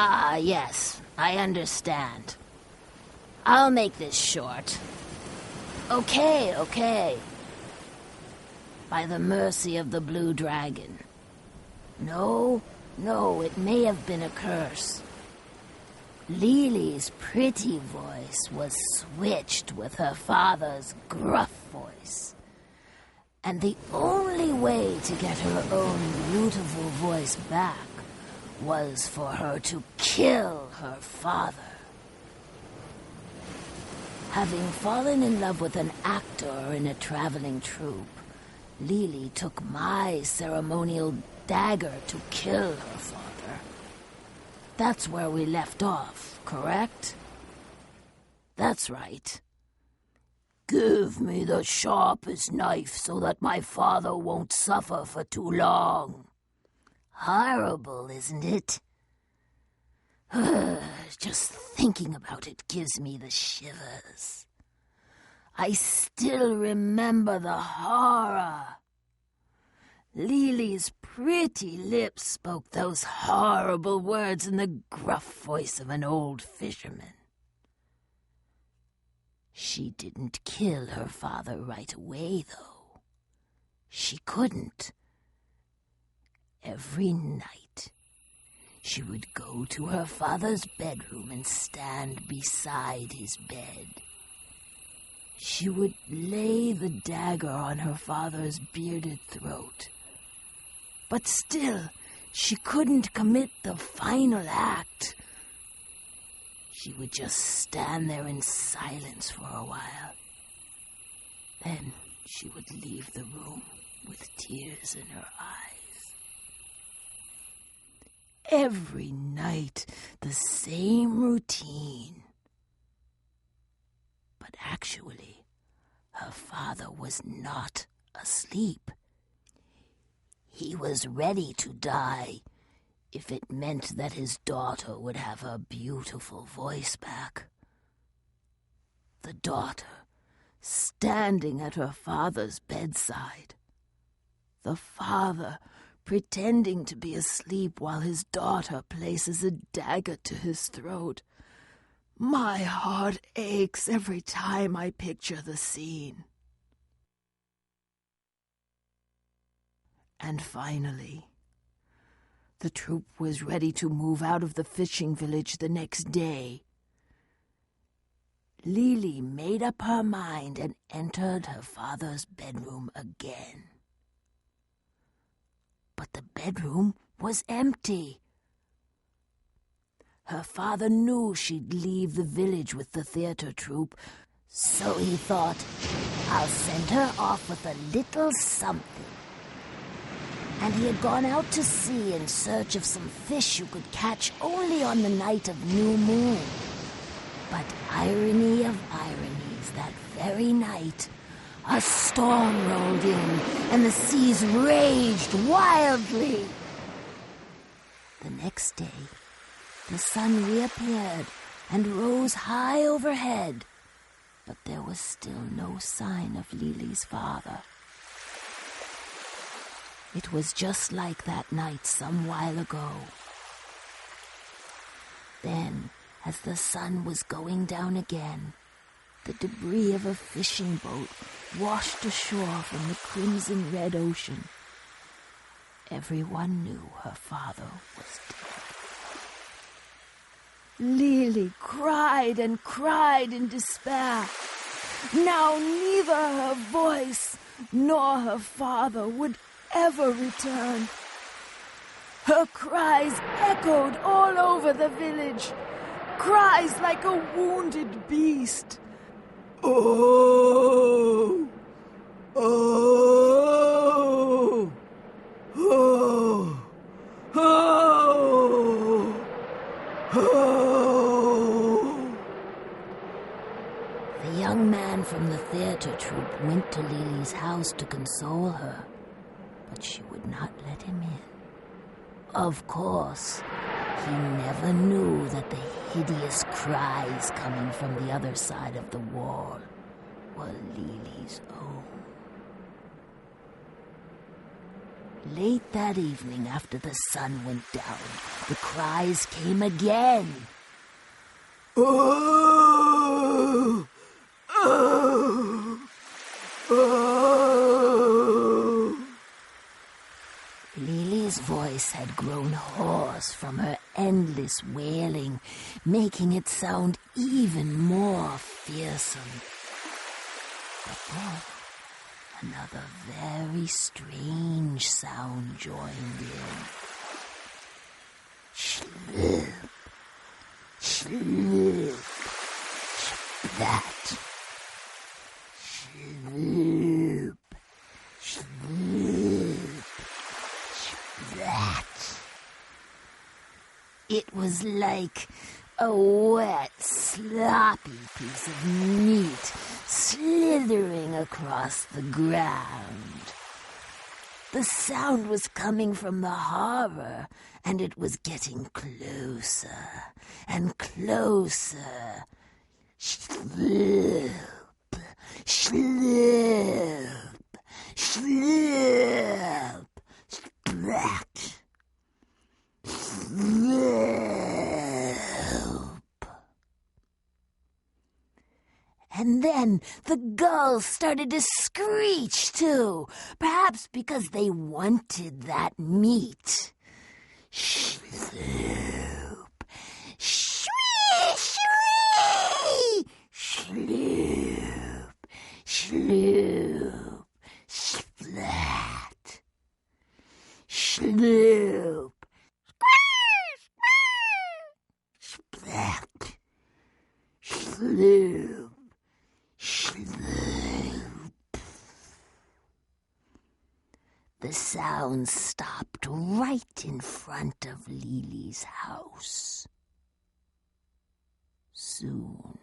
Ah, yes, I understand. I'll make this short. Okay. By the mercy of the blue dragon. No, it may have been a curse. Lily's pretty voice was switched with her father's gruff voice. And the only way to get her own beautiful voice back was for her to kill her father. Having fallen in love with an actor in a traveling troupe, Lily took my ceremonial dagger to kill her father. That's where we left off, correct? That's right. Give me the sharpest knife so that my father won't suffer for too long. Horrible, isn't it? Just thinking about it gives me the shivers. I still remember the horror. Lily's pretty lips spoke those horrible words in the gruff voice of an old fisherman. She didn't kill her father right away, though. She couldn't. Every night, she would go to her father's bedroom and stand beside his bed. She would lay the dagger on her father's bearded throat. But still, she couldn't commit the final act. She would just stand there in silence for a while. Then she would leave the room with tears in her eyes. Every night, the same routine. But actually, her father was not asleep. He was ready to die if it meant that his daughter would have her beautiful voice back. The daughter, standing at her father's bedside. The father, pretending to be asleep while his daughter places a dagger to his throat. My heart aches every time I picture the scene. And finally, the troupe was ready to move out of the fishing village the next day. Lily made up her mind and entered her father's bedroom again. But the bedroom was empty. Her father knew she'd leave the village with the theater troupe, so he thought, I'll send her off with a little something. And he had gone out to sea in search of some fish you could catch only on the night of new moon. But irony of ironies, that very night, a storm rolled in, and the seas raged wildly. The next day, the sun reappeared and rose high overhead, but there was still no sign of Lily's father. It was just like that night some while ago. Then, as the sun was going down again, the debris of a fishing boat washed ashore from the crimson red ocean. Everyone knew her father was dead. Lily cried and cried in despair. Now neither her voice nor her father would ever return. Her cries echoed all over the village, cries like a wounded beast. Oh! Oh! Oh! Oh! Oh! The young man from the theater troupe went to Lily's house to console her, but she would not let him in. Of course, he never knew that the hideous cries coming from the other side of the wall were Lily's own. Late that evening, after the sun went down, the cries came again. Oh! Oh! Oh! Lily's voice had grown hoarse from her endless wailing, making it sound even more fearsome. But then, another very strange sound joined in. Slip, slip, splat. Slip, slip, splat. It was like a wet, sloppy piece of meat slithering across the ground. The sound was coming from the harbor, and it was getting closer and closer. Slip, slip, slip, splat. And then the gulls started to screech too, perhaps because they wanted that meat. Sloop, shwee, shwee, sloop, sloop, splat, sloop. Splat, sloop, sloop. The sound stopped right in front of Lily's house. Soon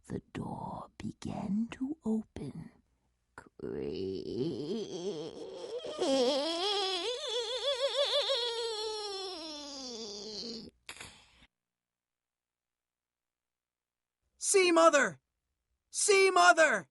the door began to open. Creak. See, Mother! See, Mother!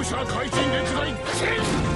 射怪人列在一起。